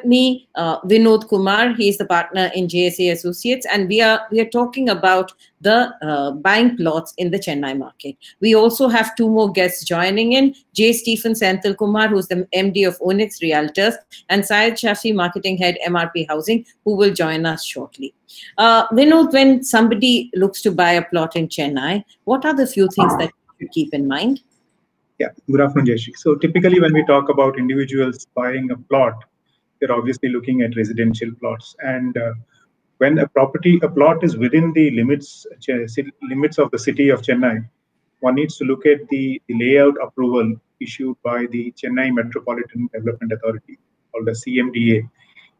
me Vinod Kumar. He is the partner in JSA Associates, and we are talking about the buying plots in the Chennai market. We also have two more guests joining in: J. Stephen Senthil Kumar, who's the MD of Onyx Realtors, and Syed Shafi, Marketing Head, MRP Housing, who will join us shortly. Vinod, when somebody looks to buy a plot in Chennai, what are the few things that you should keep in mind? Yeah, good afternoon, Jayashree. So typically when we talk about individuals buying a plot, they're obviously looking at residential plots. And when a plot is within the limits of the city of Chennai, one needs to look at the layout approval issued by the Chennai Metropolitan Development Authority, called the CMDA.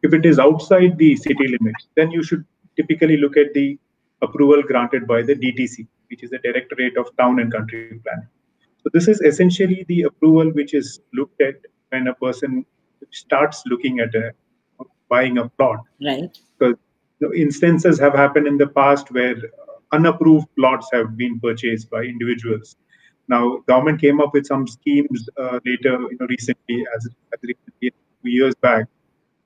If it is outside the city limits, then you should typically look at the approval granted by the DTC, which is the Directorate of Town and Country Planning. So this is essentially the approval which is looked at when a person starts looking at buying a plot. Right. Because instances have happened in the past where unapproved plots have been purchased by individuals. Now, government came up with some schemes later, recently, as recently a few years back,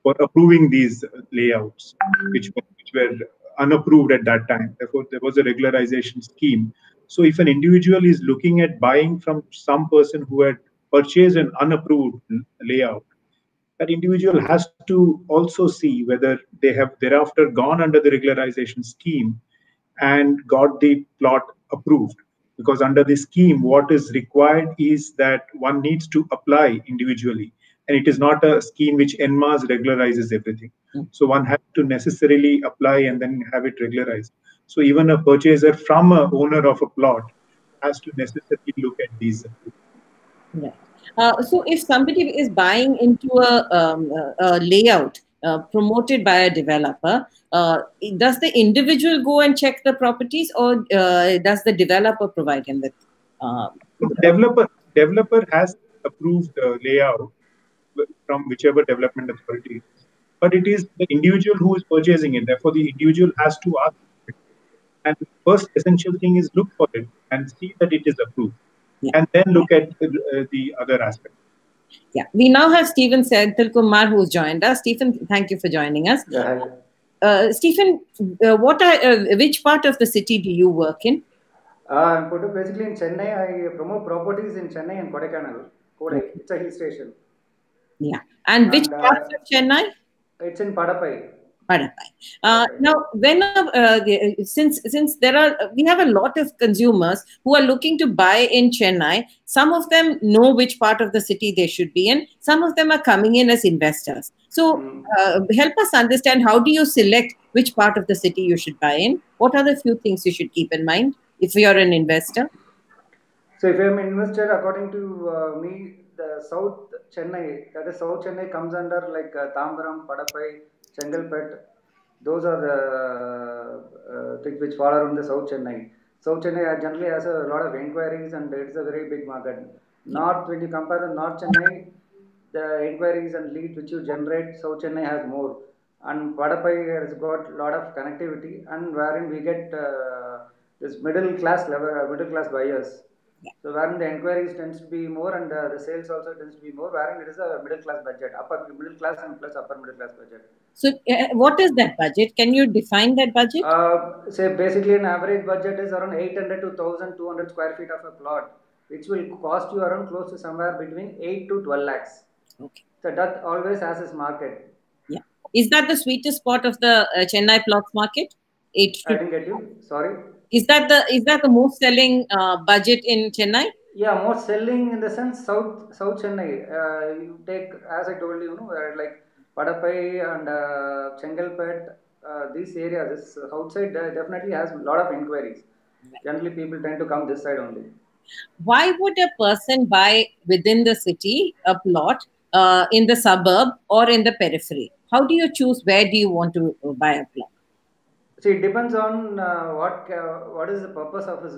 for approving these layouts, which were unapproved at that time. Therefore, there was a regularization scheme. So if an individual is looking at buying from some person who had purchased an unapproved layout, that individual has to also see whether they have thereafter gone under the regularization scheme and got the plot approved. Because under the scheme, what is required is that one needs to apply individually. And it is not a scheme which en masse regularizes everything. So one has to necessarily apply and then have it regularized. So even a purchaser from a owner of a plot has to necessarily look at these. Right. So if somebody is buying into a layout promoted by a developer, does the individual go and check the properties, or does the developer provide him with? Developer has approved layout from whichever development authority, but it is the individual who is purchasing it. Therefore, the individual has to ask for it. And the first essential thing is look for it and see that it is approved. Yeah. And then look at the other aspect. Yeah, we now have Stephen Senthil Kumar who's joined us. Stephen, thank you for joining us. Yeah. Stephen, which part of the city do you work in? Basically in Chennai, I promote properties in Chennai and Kodaikanal. Kodai, it's a hill station. Yeah, and which part of Chennai? It's in Padapai. Now, since we have a lot of consumers who are looking to buy in Chennai, some of them know which part of the city they should be in. Some of them are coming in as investors. So, help us understand, how do you select which part of the city you should buy in? What are the few things you should keep in mind if you are an investor? So, if I'm an investor, according to me, the South Chennai, that is South Chennai, comes under like Tambaram, Padapai, Chengalpet. Those are the things which fall around the South Chennai. South Chennai generally has a lot of inquiries and it's a very big market. North, when you compare the North Chennai, the inquiries and leads which you generate, South Chennai has more. And Padapai has got a lot of connectivity, and wherein we get this middle class buyers. So wherein the inquiries tends to be more and the sales also tends to be more, wherein it is a middle class budget, upper middle class and plus upper middle class budget. So what is that budget? Can you define that budget? Say basically an average budget is around 800 to 1200 square feet of a plot, which will cost you around close to somewhere between 8 to 12 lakhs. Okay. So that always has its market. Yeah. Is that the sweetest spot of the Chennai plots market? I didn't get you. Sorry. Is that the most selling budget in Chennai? Yeah, most selling in the sense South Chennai. You take, as I told you, like Padapai and Chengalpet, this area, this outside definitely has a lot of inquiries. Generally, people tend to come this side only. Why would a person buy within the city a plot in the suburb or in the periphery? How do you choose where do you want to buy a plot? See, it depends on what is the purpose of his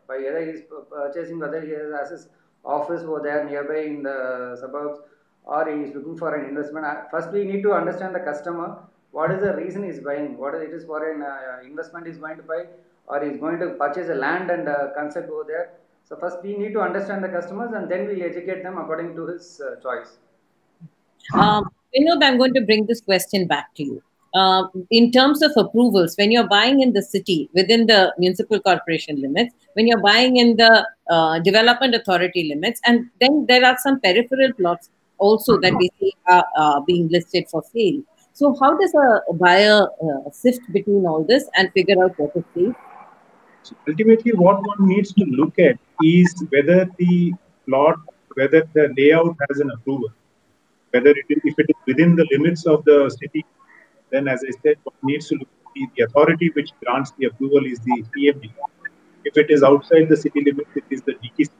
by whether he is purchasing, whether he has his office over there nearby in the suburbs, or he is looking for an investment. First, we need to understand the customer. What is the reason he is buying? What it is for an investment is going to buy, or he is going to purchase a land and concept over there. So first, we need to understand the customers, and then we educate them according to his choice. Vinod, I'm going to bring this question back to you. In terms of approvals, when you're buying in the city within the municipal corporation limits, when you're buying in the development authority limits, and then there are some peripheral plots also that we see are being listed for sale. So how does a buyer sift between all this and figure out what is safe? So ultimately, what one needs to look at is whether the plot, whether the layout has an approval, whether if it is within the limits of the city. Then, as I said, one needs to look at the authority which grants the approval is the CMD. If it is outside the city limits, it is the DTC.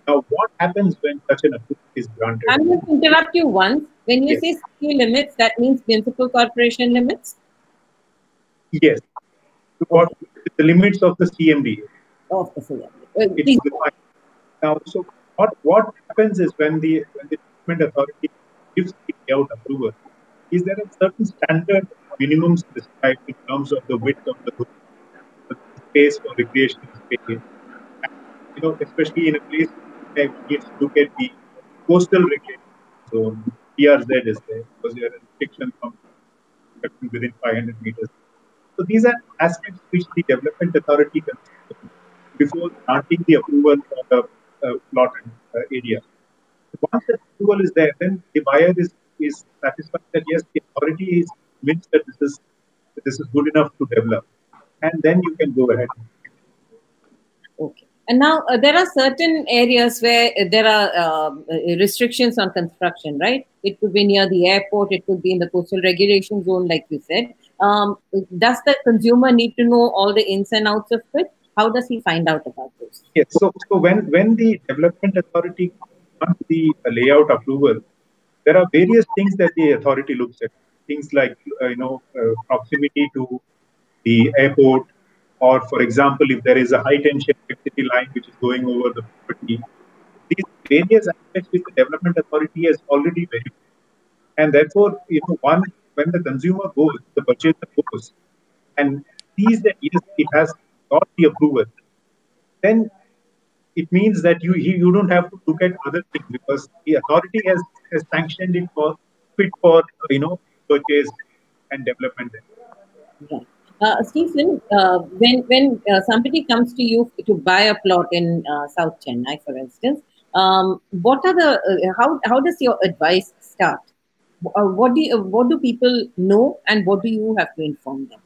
Now, what happens when such an approval is granted? I'm going to interrupt you once. When you say city limits, that means municipal corporation limits? Yes. What the limits of the CMD? Of the CMD. It's defined. Now, so what happens is when the development authority gives the layout approval, is there a certain standard minimums prescribed in terms of the width of the road, the space for recreational space? And, especially in a place where we need to look at the coastal recreation zone, PRZ is there because there are restrictions from within 500 meters. So these are aspects which the development authority considers before granting the approval for the plot and area. Once the approval is there, then the buyer is satisfied that yes, the authority is convinced that this is good enough to develop, and then you can go ahead. Okay. And now there are certain areas where there are restrictions on construction, right? It could be near the airport, it could be in the coastal regulation zone, like you said. Does the consumer need to know all the ins and outs of it? How does he find out about this? Yes. So when the development authority grants the layout approval, there are various things that the authority looks at. Things like proximity to the airport, or for example, if there is a high tension electricity line which is going over the property. These various aspects which the development authority has already verified, and therefore, when the consumer goes, the purchaser goes, and sees that yes, it has got the approval, then it means that you don't have to look at other things because the authority has sanctioned it for fit for purchase and development. Stephen, when somebody comes to you to buy a plot in South Chennai, for instance, what are the how does your advice start? What do people know, and what do you have to inform them?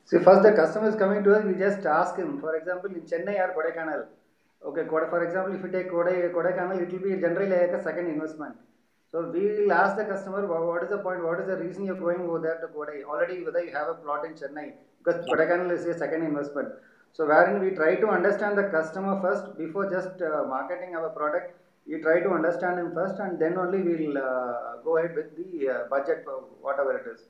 See, first the customer is coming to us, we just ask him. For example, in Chennai or Kodaikanal, okay, for example, if you take Kodaikanal, it will be generally like a second investment. So we will ask the customer, what is the point, what is the reason you're going over there to Kodai? Already whether you have a plot in Chennai, because Kodaikanal is a second investment. So wherein we try to understand the customer first before just marketing our product. We try to understand him first, and then only we'll go ahead with the budget, whatever it is.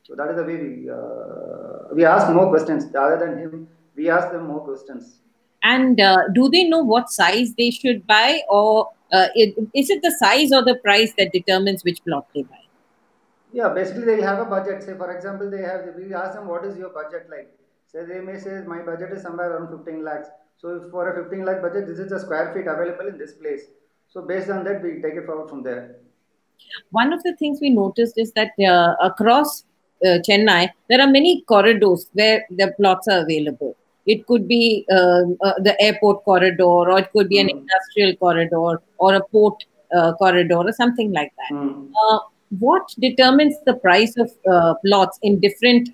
So that is the way we ask more questions other than him. We ask them more questions. And do they know what size they should buy, or is it the size or the price that determines which plot they buy? Yeah, basically they have a budget. Say, for example, we ask them what is your budget like. Say they may say my budget is somewhere around 15 lakhs. So if for a 15 lakh budget, this is the square feet available in this place. So based on that, we take it forward from there. One of the things we noticed is that across Chennai, there are many corridors where the plots are available. It could be the airport corridor, or it could be an industrial corridor, or a port corridor, or something like that. What determines the price of plots in different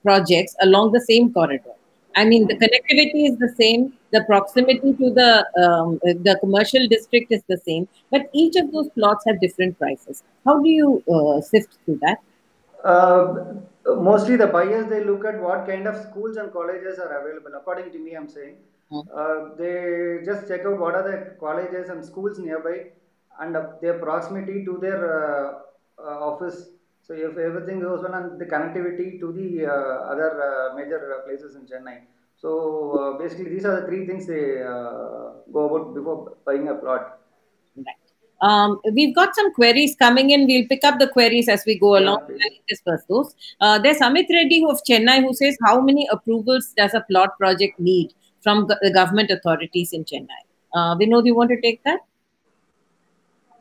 projects along the same corridor? I mean, the connectivity is the same, the proximity to the commercial district is the same, but each of those plots have different prices. How do you sift through that? Mostly the buyers, they look at what kind of schools and colleges are available. According to me, I'm saying, they just check out what are the colleges and schools nearby and their proximity to their office. So if everything goes well, and the connectivity to the other major places in Chennai. So basically, these are the three things they go about before buying a plot. We've got some queries coming in. We'll pick up the queries as we go along. Discuss those. There's Amit Reddy of Chennai who says, how many approvals does a plot project need from the government authorities in Chennai? Vinod, you want to take that?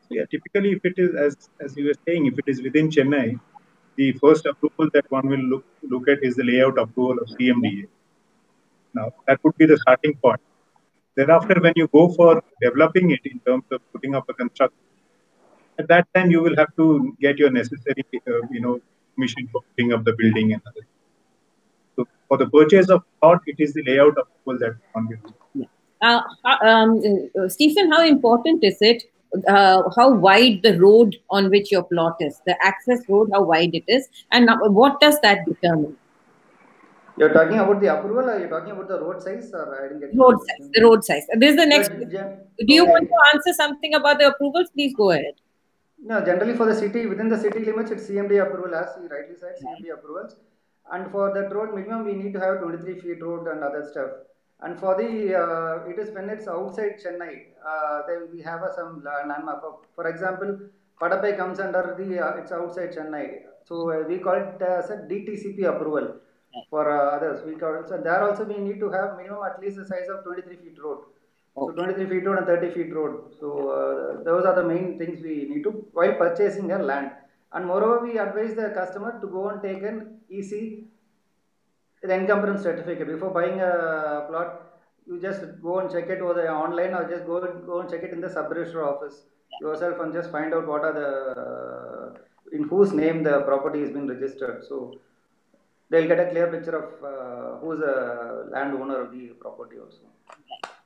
So yeah, typically, if it is as you were saying, if it is within Chennai, the first approval that one will look at is the layout approval of CMDA. Now that would be the starting point. Thereafter, when you go for developing it in terms of putting up a construction, at that time you will have to get your necessary, permission for putting up the building and other. So for the purchase of plot, it is the layout approval that one will do. Stephen, how important is it? How wide the road on which your plot is, the access road, how wide it is, and what does that determine? You're talking about the approval, or you're talking about the road size, or I didn't get road size? The road size. This is the next. Do you want to answer something about the approvals? Please go ahead. No, generally for the city, within the city limits, it's CMD approval, as you rightly said, CMD approvals. And for that road, minimum we need to have 23 feet road and other stuff. And for the, it is when it's outside Chennai, then we have some landmark. For example, Padapai comes under the, it's outside Chennai. So we call it as a DTCP approval. For others, we call it. So there also we need to have minimum at least the size of 23 feet road. So 23 feet road and 30 feet road. So those are the main things we need to while purchasing a land. And moreover, we advise the customer to go and take an EC, the encumbrance certificate. Before buying a plot, you just go and check it over the online, or just go and check it in the sub-registrar office yourself and just find out what are the in whose name the property is being registered. So they'll get a clear picture of who's the landowner of the property also.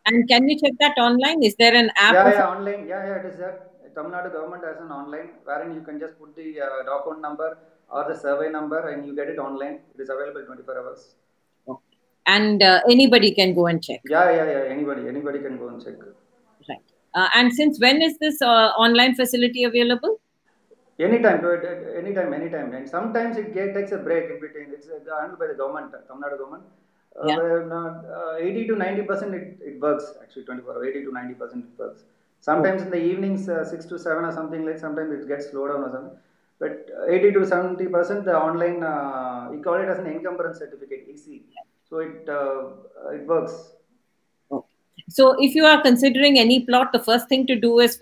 And can we check that online? Is there an app? Yeah, online. Yeah, it is there. Tamil Nadu government has an online wherein you can just put the document number or the survey number and you get it online. It is available 24 hours. Okay. And anybody can go and check? Yeah. Anybody can go and check. Right. And since when is this online facility available? Anytime. And sometimes it takes a break in between. It's handled by the government, Tamil Nadu government. 80 to 90% it works, actually 24 hours, 80 to 90% it works. Sometimes in the evenings, 6 to 7 or something, like sometimes it gets slowed down or something. But 80 to 70% the online, we call it as an encumbrance certificate, EC. So it works. So if you are considering any plot, the first thing to do is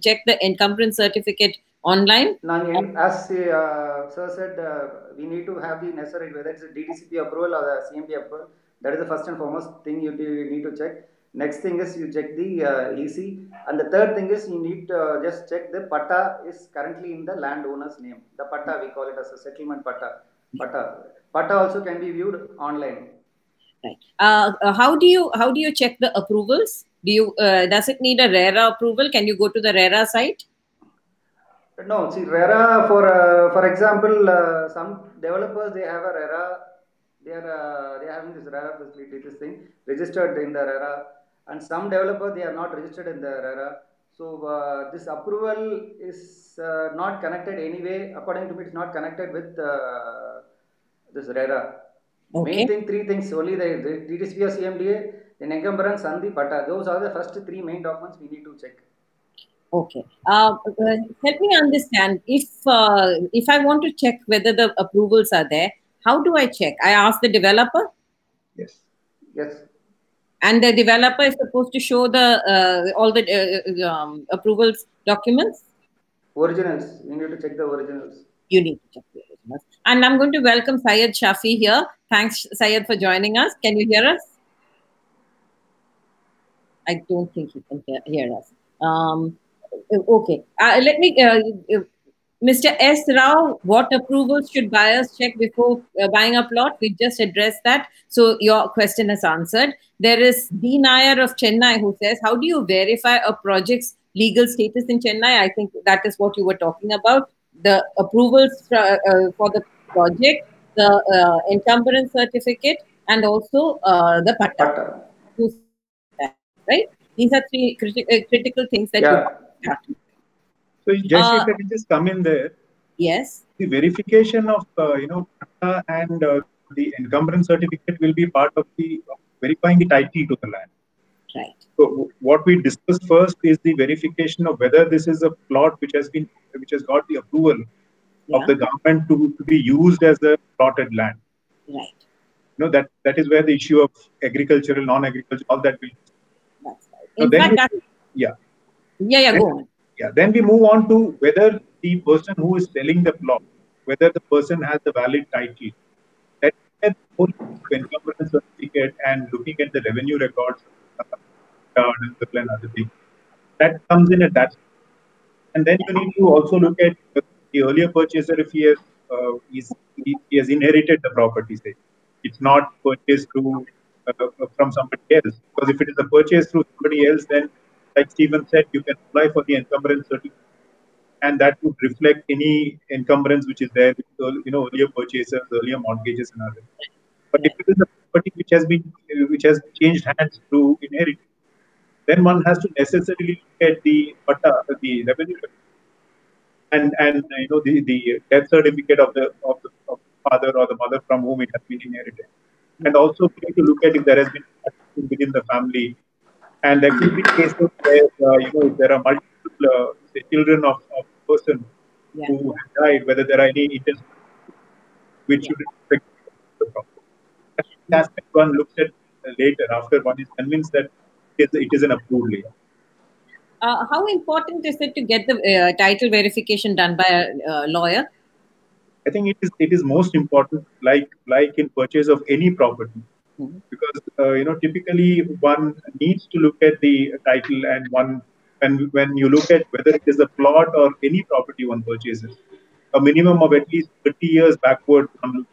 check the encumbrance certificate online. As sir said, we need to have the necessary, whether it's a DTCP approval or the CMD approval. That is the first and foremost thing you need to check. Next thing is you check the EC, and the third thing is you need to just check the patta is currently in the landowner's name. The patta, we call it as a settlement patta. Patta also can be viewed online. Right. How do you check the approvals? Does it need a RERA approval? Can you go to the RERA site? No, see, RERA, for example, some developers, they have a RERA, they are having this RERA facility, this thing registered in the RERA, and some developers, they are not registered in the RERA. So this approval is not connected anyway. According to me, it's not connected with this RERA. Okay. Main thing, three things only: the DTCP or CMDA, the encumbrance, and the patta. Those are the first three main documents we need to check. Okay. Help me understand, if I want to check whether the approvals are there, how do I check? I ask the developer? Yes. And the developer is supposed to show the all the approvals documents? Originals. You need to check the originals. You need to check the originals. And I'm going to welcome Syed Shafi here. Thanks, Syed, for joining us. Can you hear us? I don't think he can hear us. Okay. Let me, Mr. S. Rao, what approvals should buyers check before buying a plot? We just addressed that. So your question is answered. There is D. Nair of Chennai who says, how do you verify a project's legal status in Chennai? I think that is what you were talking about. The approvals for the project, the encumbrance certificate, and also the patta. Right? These are three critical things that you have to. So, Jayashree, if I can just come in there. Yes. The verification of patta and the encumbrance certificate will be part of the verifying the title to the land. Right. So what we discussed first is the verification of whether this is a plot which has got the approval of the government to be used as a plotted land. Right. That is where the issue of agricultural, non-agricultural, all that will. That's right. In fact, go on. Yeah. Then we move on to whether the person who is selling the plot, whether the person has a valid title. That is the whole encumbrance certificate and looking at the revenue records, and other things. That comes in at that. And then you need to also look at the earlier purchaser if he has inherited the property. Say it's not purchased through from somebody else. Because if it is a purchase through somebody else, then like Stephen said, you can apply for the encumbrance certificate, and that would reflect any encumbrance which is there with earlier purchases, earlier mortgages, and others. But if it is a property which has changed hands through inheritance, then one has to necessarily look at the revenue, and the death certificate of the father or the mother from whom it has been inherited, and also we need to look at if there has been within the family, and there could be cases where if there are multiple say children of a person who have died, whether there are any interest which should affect the property. That aspect one looks at later after one is convinced that it is an approved layer. How important is it to get the title verification done by a lawyer? I think it is most important, like in purchase of any property, because typically one needs to look at the title, and when you look at whether it is a plot or any property one purchases, a minimum of at least 30 years backward one looks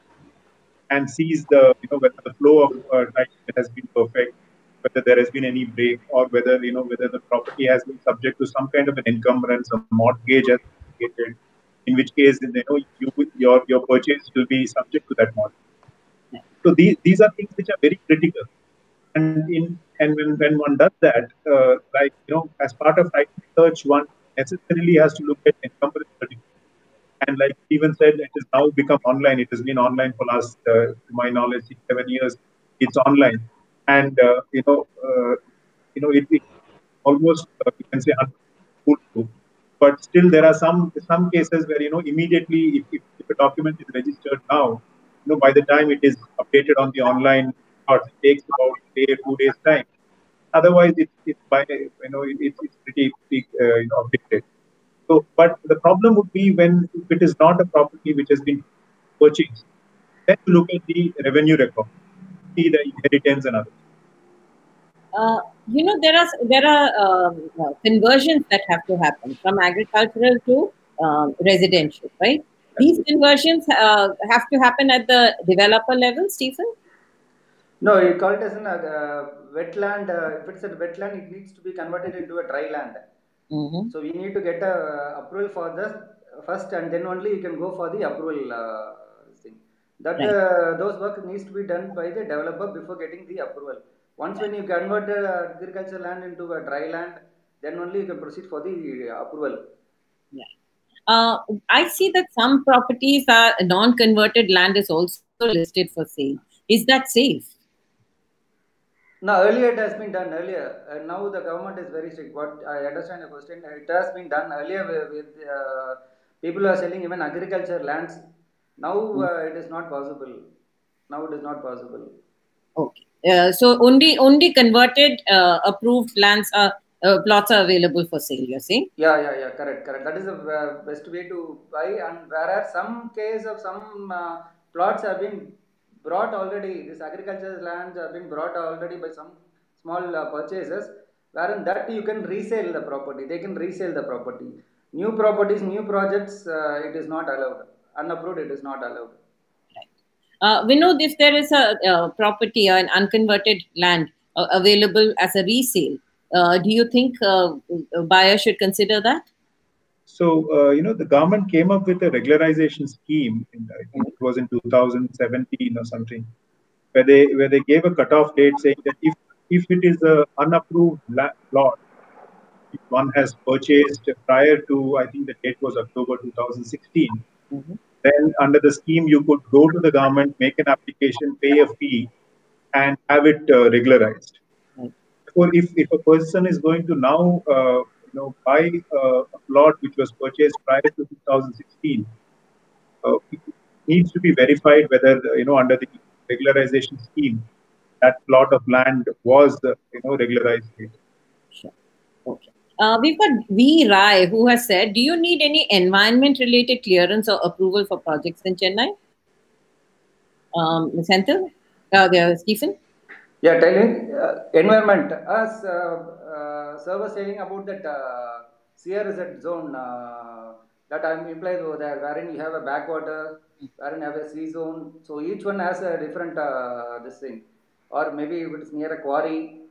and sees whether the flow of title has been perfect, whether there has been any break, or whether whether the property has been subject to some kind of an encumbrance, a mortgage has been created, in which case your purchase will be subject to that mortgage. So these are things which are very critical, and when one does that, as part of title search, one necessarily has to look at encumbrance certificate. And like Stephen said, it has now become online. It has been online for last, to my knowledge, 6-7 years. It's online, and it almost you can say foolproof. But still, there are some cases where immediately if a document is registered now, by the time it is updated on the online, it takes about a day, 2 days time. Otherwise, it's pretty updated. So, but the problem would be when if it is not a property which has been purchased, then you look at the revenue record, see the inheritance and others. There are conversions that have to happen from agricultural to residential, right? These conversions have to happen at the developer level, Stephen? No, you call it as a wetland. If it's a wetland, it needs to be converted into a dry land. So we need to get a approval for this first, and then only you can go for the approval thing. That those work needs to be done by the developer before getting the approval. Once when you convert the agricultural land into a dry land, then only you can proceed for the approval. I see that some properties are non-converted land is also listed for sale. Is that safe? No, earlier it has been done earlier, and now the government is very strict. What I understand your question, it has been done earlier with people who are selling even agriculture lands. Now it is not possible. Now it is not possible. Okay. So only converted approved lands are plots are available for sale, you're saying? Yeah, correct. That is the best way to buy, and whereas some case of some plots have been brought already, this agricultural lands have been brought already by some small purchasers, wherein that you can resell the property, they can resell the property. New properties, new projects, it is not allowed. Unapproved, it is not allowed. We know if there is a property or an unconverted land available as a resale, do you think a buyer should consider that? So, the government came up with a regularization scheme, I think it was in 2017 or something, where they gave a cutoff date saying that if it is an unapproved plot, if one has purchased prior to, I think the date was October 2016, then under the scheme, you could go to the government, make an application, pay a fee, and have it regularized. Therefore, if a person is going to now buy a plot which was purchased prior to 2016, it needs to be verified whether under the regularization scheme that plot of land was regularized. Sure. Okay. We've got V. Rai, who has said, do you need any environment-related clearance or approval for projects in Chennai? Senthil? Stephen? Yeah, tell me, environment. As sir was saying about that CRZ zone that I'm implied over there, wherein you have a backwater, wherein you have a sea zone. So each one has a different this thing. Or maybe if it's near a quarry.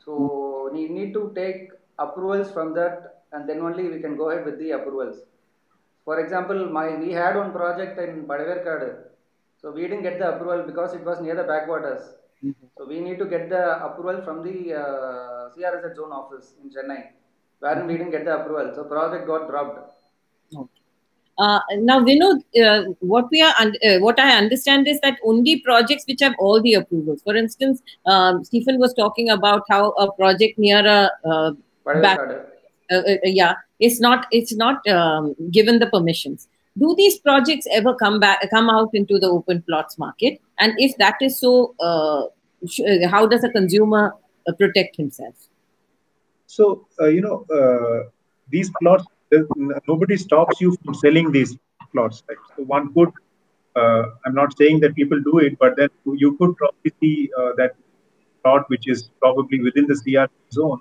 So we need to take approvals from that, and then only we can go ahead with the approvals. For example, we had one project in Padavarkadu. So we didn't get the approval because it was near the backwaters. So we need to get the approval from the CRZ zone office in Chennai, wherein we didn't get the approval. So project got dropped. Okay. Now, Vinod, what I understand is that only projects which have all the approvals. For instance, Stephen was talking about how a project near a it's not given the permissions. Do these projects ever come out into the open plots market? And if that is so, how does a consumer protect himself? So these plots, nobody stops you from selling these plots, right? So one could, I'm not saying that people do it, but then you could probably see that plot which is probably within the CR zone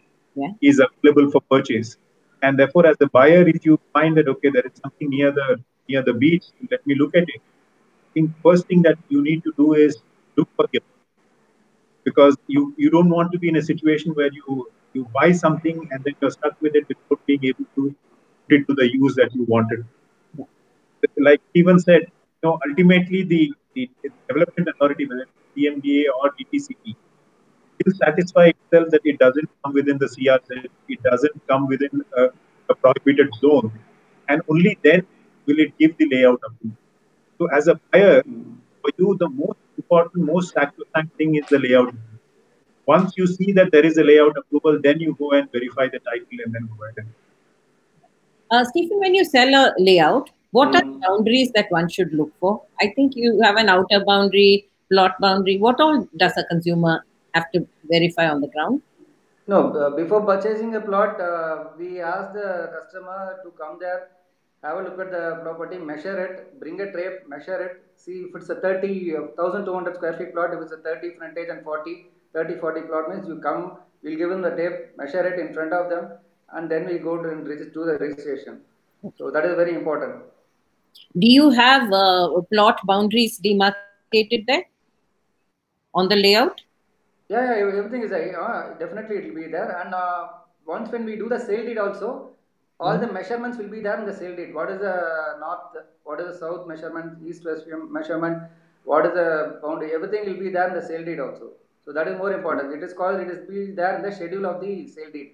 is available for purchase. And therefore, as a buyer, if you find that, okay, there is something near the beach, let me look at it. I think first thing that you need to do is look for the, because you don't want to be in a situation where you buy something and then you're stuck with it without being able to put it to the use that you wanted. Like Stephen said, ultimately the development authority, whether it's PMDA or DTCP, will satisfy itself that it doesn't come within the CRZ, it doesn't come within a prohibited zone, and only then will it give the layout approval. So as a buyer, for you, the most important, most sacrosanct thing is the layout. Once you see that there is a layout approval, then you go and verify the title and then go ahead. Stephen, when you sell a layout, what are the boundaries that one should look for? I think you have an outer boundary, plot boundary. What all does a consumer have to verify on the ground? No, before purchasing a plot, we ask the customer to come there, have a look at the property, measure it, bring a tape, measure it, see if it's a 1,200 square feet plot, if it's a 30 frontage and 40 plot means you come, we'll give them the tape, measure it in front of them, and then we go to do the registration. So that is very important. Do you have plot boundaries demarcated there on the layout? Yeah, everything is definitely it will be there. And once when we do the sale deed also, all the measurements will be there in the sale deed. What is the north, what is the south measurement, east west measurement, what is the boundary, everything will be there in the sale deed also. So that is more important. It is be there in the schedule of the sale deed.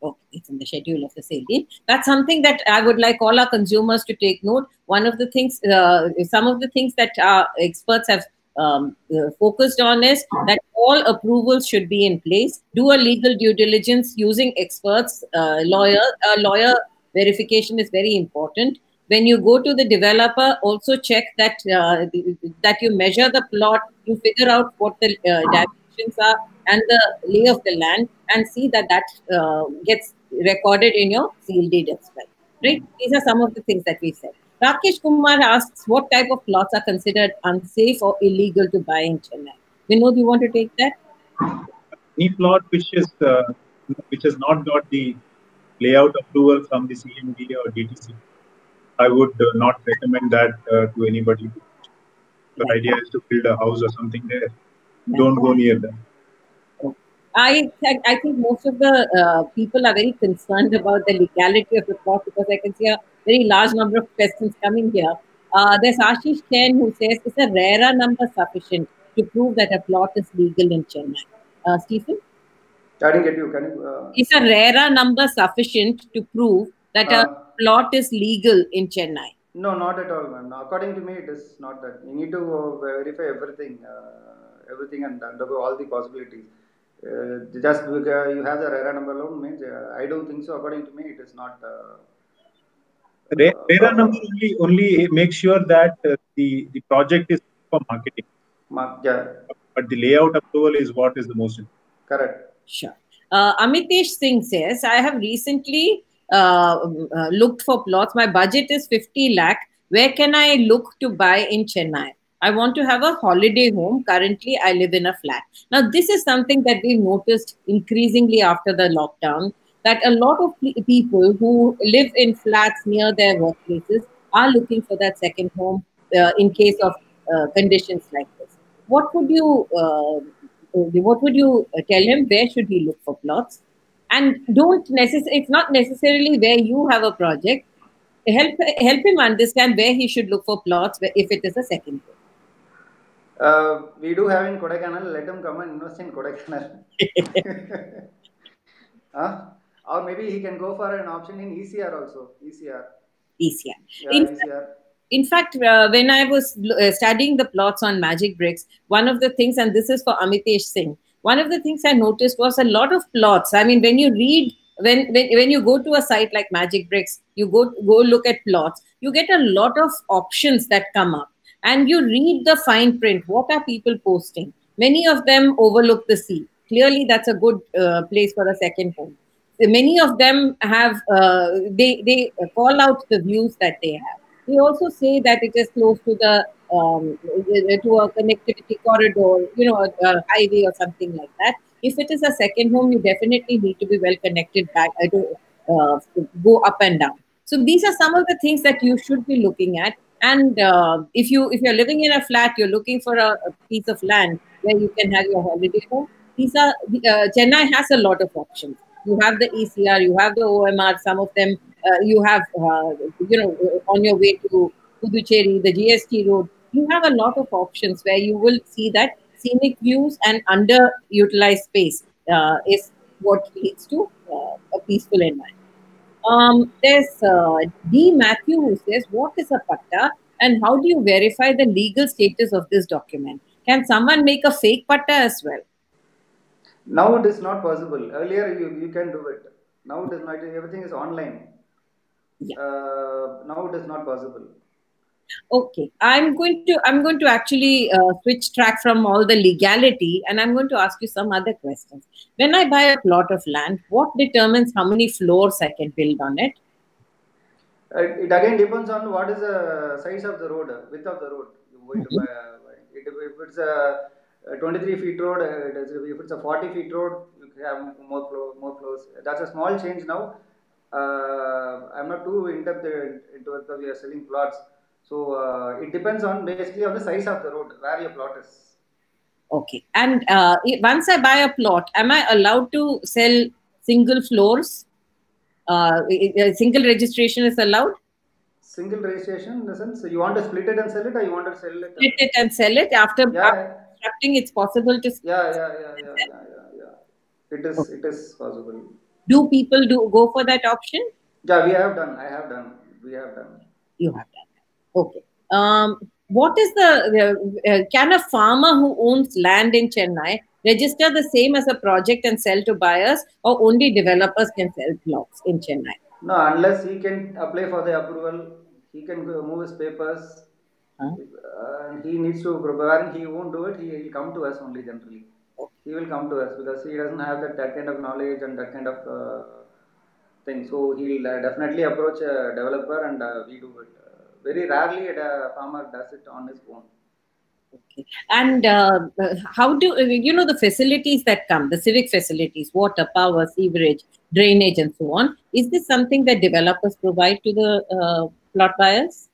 Okay, it's in the schedule of the sale deed. That's something that I would like all our consumers to take note. One of the things, some of the things that our experts have focused on is that all approvals should be in place. Do a legal due diligence using experts, lawyer verification is very important. When you go to the developer, also check that that you measure the plot, you figure out what the dimensions are and the lay of the land, and see that gets recorded in your seal deed as well. Right? These are some of the things that we said. Rakesh Kumar asks, what type of plots are considered unsafe or illegal to buy in Chennai? Vinod, you want to take that? Any plot which has not got the layout approval from the CMD or DTC, I would not recommend that to anybody. The idea is to build a house or something there. Don't go near them. I think most of the people are very concerned about the legality of the plot, because I can see a very large number of questions coming here. There's Ashish Chen who says, is a RERA number sufficient to prove that a plot is legal in Chennai? Stephen? I didn't get you. Can you? Is a RERA number sufficient to prove that a plot is legal in Chennai? No, not at all, man. According to me, it is not that. You need to verify everything and undergo all the possibilities. Just because you have the RERA number alone means I don't think so. According to me, it is not. RERA number only makes sure that the project is for marketing. Yeah. But the layout approval is what is the most important. Correct. Sure. Amitesh Singh says, I have recently looked for plots. My budget is 50 lakh. Where can I look to buy in Chennai? I want to have a holiday home. Currently, I live in a flat. Now, this is something that we've noticed increasingly after the lockdown, that a lot of people who live in flats near their workplaces are looking for that second home in case of conditions like this. What would you tell him? Where should he look for plots? And don't necessarily, it's not necessarily where you have a project. Help him understand where he should look for plots if it is a second home. We do have in Kodaikanal. Let him come and invest in Kodaikanal. Or maybe he can go for an option in ECR also. ECR. ECR. Yeah, ECR. In fact, when I was studying the plots on Magic Bricks, one of the things, and this is for Amitesh Singh, one of the things I noticed was a lot of plots. I mean, when you read, when you go to a site like Magic Bricks, you go look at plots, you get a lot of options that come up. And you read the fine print. What are people posting? Many of them overlook the sea. Clearly, that's a good place for a second home. Many of them have, they call out the views that they have. We also say that it is close to the to a connectivity corridor, a highway or something like that. If it is a second home, you definitely need to be well connected back to go up and down. So these are some of the things that you should be looking at. And if you're living in a flat, you're looking for a piece of land where you can have your holiday home. These are Chennai has a lot of options. You have the ECR, you have the OMR. Some of them you have, on your way to Puducherry, the GST road. You have a lot of options where you will see that scenic views and underutilized space is what leads to a peaceful environment. There's D. Matthew who says, what is a patta and how do you verify the legal status of this document? Can someone make a fake patta as well? Now it is not possible. Earlier you can do it. Now it is not. Everything is online. Yeah. Now it is not possible. Okay, I'm going to actually switch track from all the legality, and I'm going to ask you some other questions. When I buy a plot of land, what determines how many floors I can build on it? It again depends on what is the size of the road, width of the road. If it's a 23 feet road, if it's a 40 feet road, you have more floors. That's a small change now. I'm not too in depth into it because we are selling plots. So it depends on basically on the size of the road where your plot is. Okay, and once I buy a plot, am I allowed to sell single floors? Single registration is allowed? Single registration in the sense you want to split it and sell it, or you want to sell it? Split it and sell it after constructing. It's possible to. Yeah. It is possible. Do people go for that option? Yeah, we have done. I have done. We have done. You have done. Okay. What is can a farmer who owns land in Chennai register the same as a project and sell to buyers, or only developers can sell plots in Chennai? No, unless he can apply for the approval, he can move his papers. He needs to prepare. He won't do it. He will come to us only generally. He will come to us because he doesn't have that kind of knowledge and that kind of thing. So he'll definitely approach a developer, and we do it. Very rarely a farmer does it on his own. Okay. And how do the facilities that come, the civic facilities, water, power, sewerage, drainage, and so on? Is this something that developers provide to the plot buyers?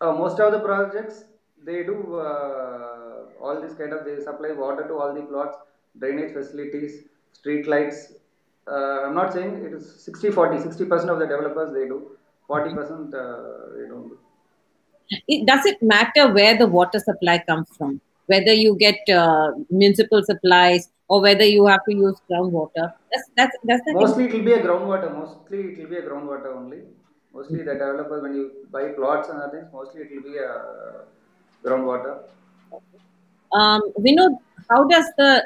Most of the projects they do all this kind of. They supply water to all the plots, drainage facilities, street lights. I'm not saying it is 60-40. 60% of the developers they do, 40% they don't do. Does it matter where the water supply comes from? Whether you get municipal supplies or whether you have to use groundwater? Mostly it will be a groundwater. Mostly it will be a groundwater only. Mostly the developers, when you buy plots and other things, mostly it will be a groundwater. Vinod, how does the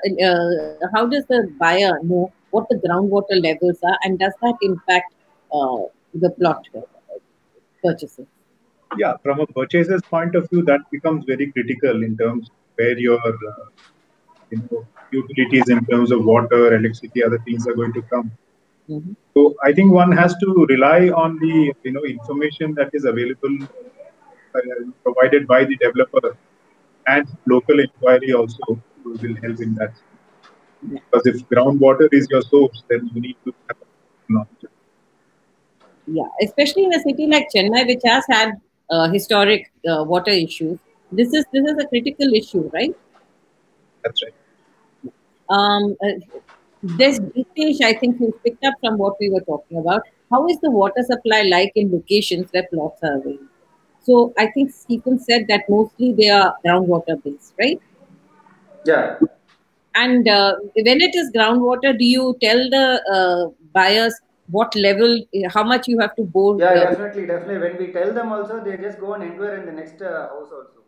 buyer know what the groundwater levels are, and does that impact the plot purchases? Yeah, from a purchaser's point of view, that becomes very critical in terms of where your utilities in terms of water, electricity, other things are going to come. Mm-hmm. So I think one has to rely on the information that is available, provided by the developer, and local inquiry also will help in that. Yeah. Because if groundwater is your source, then you need to have knowledge. Yeah, especially in a city like Chennai, which has had historic water issues. This is a critical issue, right? That's right. This British, I think you picked up from what we were talking about. How is the water supply like in locations where plots are available? So I think Stephen said that mostly they are groundwater based, right? Yeah. And when it is groundwater, do you tell the buyers what level, how much you have to bore? Yeah, definitely. When we tell them also, they just go and inquire in the next house also.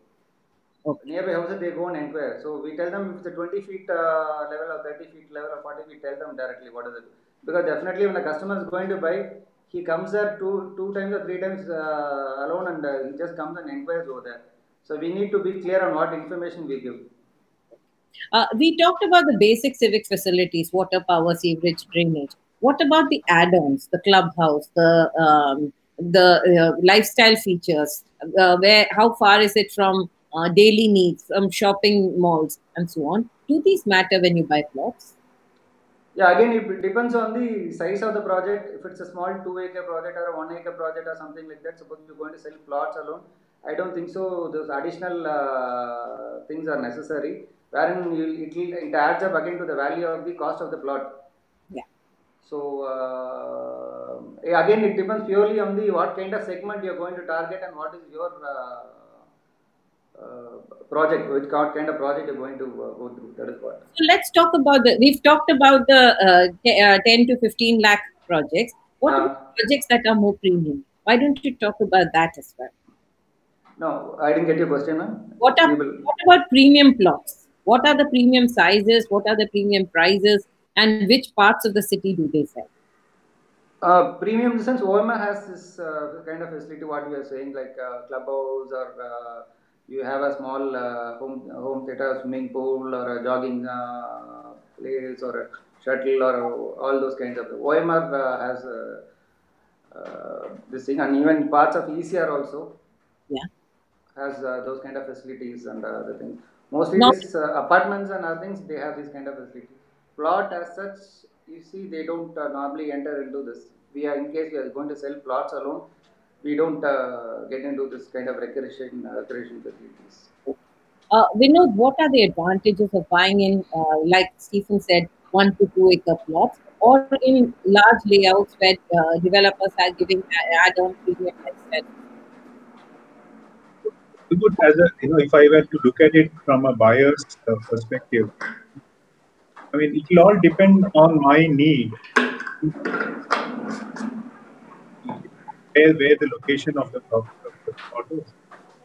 Okay. Nearby houses, they go and inquire. So we tell them if it's a 20 feet level or 30 feet level or 40, we tell them directly what is it. Because definitely when the customer is going to buy, he comes there two times or three times alone, and he just comes and inquires over there. So we need to be clear on what information we give. We talked about the basic civic facilities, water, power, sewerage, drainage. What about the add-ons, the clubhouse, the lifestyle features? Where how far is it from daily needs, from shopping malls, and so on? Do these matter when you buy plots? Yeah, again, it depends on the size of the project. If it's a small 2 acre project or a 1 acre project or something like that, suppose you're going to sell plots alone, I don't think so. Those additional things are necessary. Wherein it adds up again to the value of the cost of the plot. Yeah. So again, it depends purely on the what kind of segment you're going to target and what is your project, which kind of project you're going to go through. That is what. So let's talk about we've talked about the 10 to 15 lakh projects. What about projects that are more premium? Why don't you talk about that as well? No, I didn't get your question, ma'am. What about premium plots? What are the premium sizes? What are the premium prices? And which parts of the city do they sell? Premium in the sense, OMA has this kind of facility, what we are saying, like clubhouse, or you have a small home theater, swimming pool, or a jogging place, or a shuttle, or all those kinds of. OMR has this thing, and even parts of ECR also. Yeah. Has those kind of facilities and the things. Mostly Now, this apartments and other things, they have this kind of facility. Plot as such, you see, they don't normally enter into this. We are, in case we are going to sell plots alone, we don't get into this kind of recreation facilities. Vinod, what are the advantages of buying in, like Stephen said, 1 to 2 acre plots, or in large layouts where developers are giving add-on premium lifestyle? As a, if I were to look at it from a buyer's perspective, I mean, it will all depend on my need, where the location of the plot is.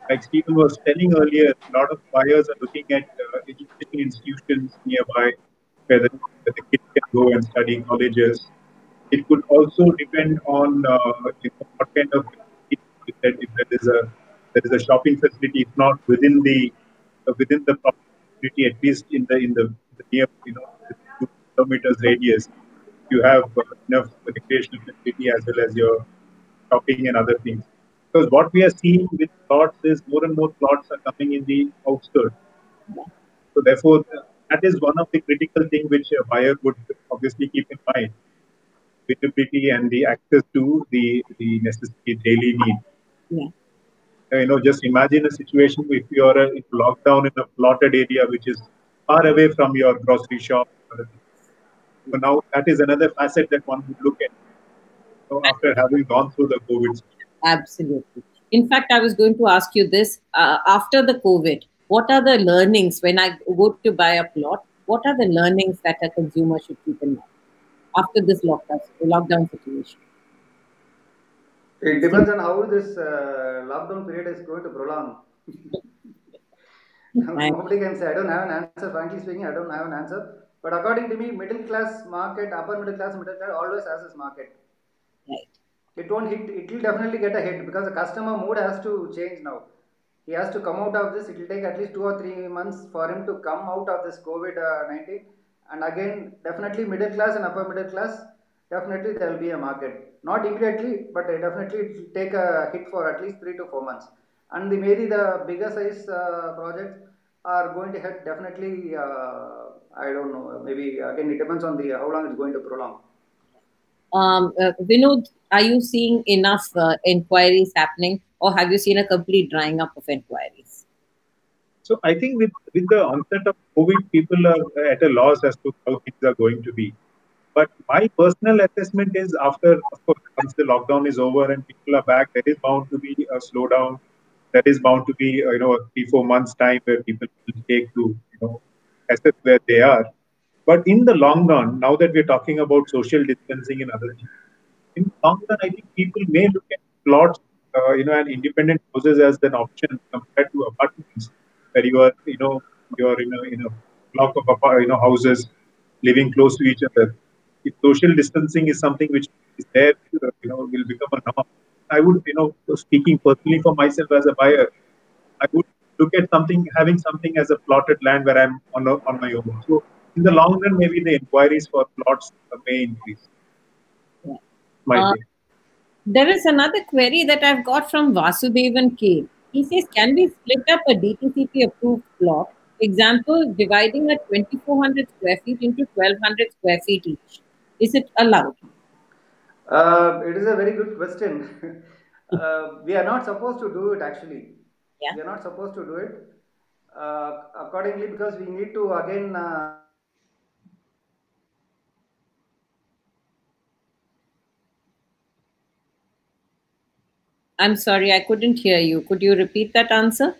Like Stephen was telling earlier, a lot of buyers are looking at educational institutions nearby where the kids can go and study, colleges. It could also depend on what kind of, if there is a shopping facility, if not within the property, at least in the near 2 kilometers radius, you have enough recreational facility as well as your shopping and other things. Because what we are seeing with plots is more and more plots are coming in the outskirts. So therefore, that is one of the critical things which a buyer would obviously keep in mind: visibility and the access to the necessary daily need. Yeah. Just imagine a situation if you are locked down in a plotted area which is far away from your grocery shop. So now that is another facet that one would look at. So after having gone through the COVID. Absolutely. In fact, I was going to ask you this. After the COVID, what are the learnings when I go to buy a plot? What are the learnings that a consumer should keep in mind after this lockdown situation? It depends on how this lockdown period is going to prolong. Nobody can say. I don't have an answer. Frankly speaking, I don't have an answer. But according to me, middle class market, upper middle class always has this market. Right. It won't hit. It will definitely get a hit because the customer mood has to change now. He has to come out of this. It will take at least 2 or 3 months for him to come out of this COVID-19. And again, definitely middle class and upper middle class, definitely there will be a market. Not immediately, but definitely it will take a hit for at least 3 to 4 months. And maybe the bigger size projects are going to hit definitely, I don't know, maybe again it depends on the how long it's going to prolong. Vinod, are you seeing enough inquiries happening, or have you seen a complete drying up of inquiries? So I think with the onset of COVID, people are at a loss as to how things are going to be. But my personal assessment is after, of course, once the lockdown is over and people are back, there is bound to be a slowdown. There is bound to be, a 3-4 months time where people will take to, assess where they are. But in the long run, now that we're talking about social distancing and other things, in the long run, I think people may look at plots, and independent houses as an option compared to apartments, where you are, you're in a block of houses living close to each other. If social distancing is something which is there, will become a norm. I would, speaking personally for myself as a buyer, I would look at having something as a plotted land where I'm on my own. So in the long run, maybe the inquiries for plots may increase. There is another query that I've got from Vasudevan K. He says, can we split up a DTCP approved plot? Example, dividing a 2,400 square feet into 1,200 square feet each. Is it allowed? It is a very good question. We are not supposed to do it actually. Yeah. We are not supposed to do it accordingly, because we need to again I'm sorry, I couldn't hear you. Could you repeat that answer?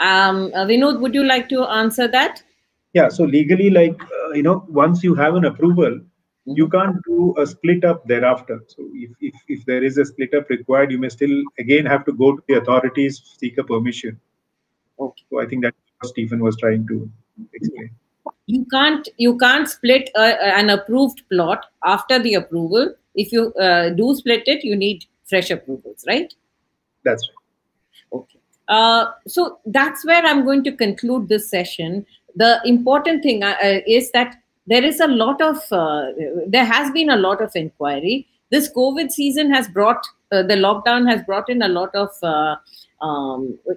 Vinod, would you like to answer that? Yeah, so legally, once you have an approval, you can't do a split up thereafter. So if there is a split up required, you may still again have to go to the authorities, seek a permission. Okay. So I think that's what Stephen was trying to explain. You can't split an approved plot after the approval. If you do split it, you need fresh approvals, right? That's right. Okay. So that's where I'm going to conclude this session. The important thing is that there is there has been a lot of inquiry. This COVID season has brought, the lockdown has brought in a lot of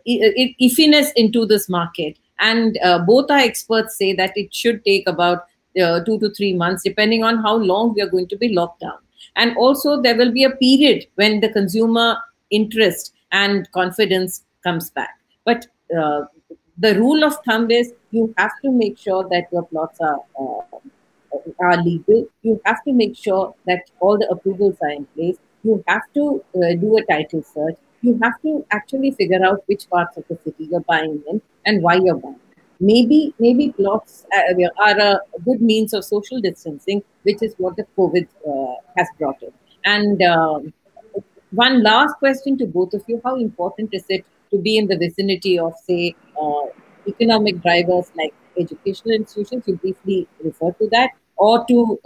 iffiness into this market. And both our experts say that it should take about 2 to 3 months, depending on how long we are going to be locked down. And also there will be a period when the consumer interest and confidence comes back. But the rule of thumb is you have to make sure that your plots are legal. You have to make sure that all the approvals are in place. You have to do a title search. You have to actually figure out which parts of the city you're buying in and why you're buying. Maybe plots are a good means of social distancing, which is what the COVID has brought in. And one last question to both of you: how important is it to be in the vicinity of, say, economic drivers like educational institutions? You briefly referred to that, or to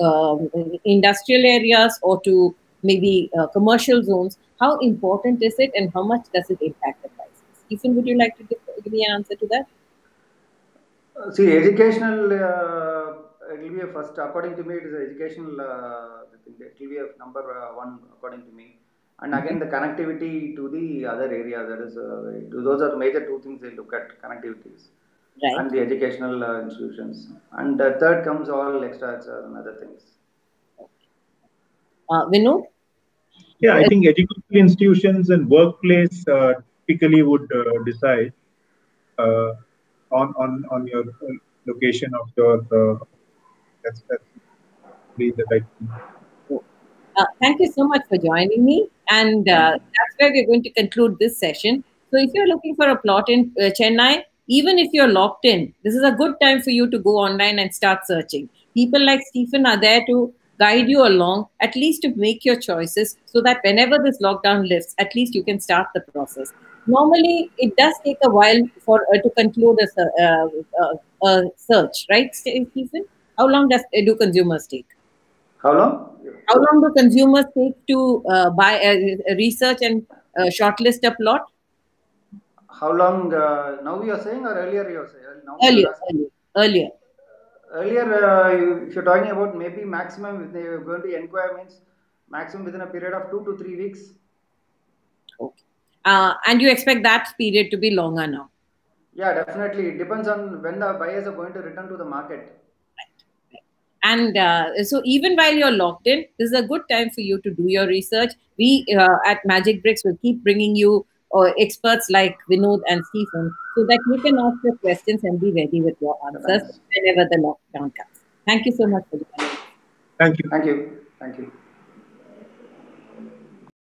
industrial areas, or to maybe commercial zones. How important is it, and how much does it impact the prices? Stephen, would you like to give me an answer to that? See, educational, it will be a first, according to me, it is an educational, it will be a number one, according to me. And again, the connectivity to the other area, that is, those are the major two things they look at, connectivities. Right. And the educational institutions. And third comes all extra and other things. Vinod? Yeah, I think educational institutions and workplace typically would decide on your location of your. That's the right thing. Thank you so much for joining me. And that's where we're going to conclude this session. So if you're looking for a plot in Chennai, even if you're locked in, this is a good time for you to go online and start searching. People like Stephen are there to guide you along, at least to make your choices, so that whenever this lockdown lifts, at least you can start the process. Normally, it does take a while for to conclude a search, right, Stephen? How long do consumers take? How long? How long do consumers take to buy, research and shortlist a plot? How long? Now you are saying, or earlier you are saying? Now you Earlier, are asking. earlier. Earlier, if you're talking about maybe maximum, if they're going to inquire, means maximum within a period of 2 to 3 weeks. Okay. And you expect that period to be longer now? Yeah, definitely. It depends on when the buyers are going to return to the market. And so even while you're locked in, this is a good time for you to do your research. We at Magic Bricks will keep bringing you experts like Vinod and Stephen so that you can ask your questions and be ready with your answers Thanks. whenever the lockdown comes. Thank you so much for joining us. Thank you. Thank you. Thank you.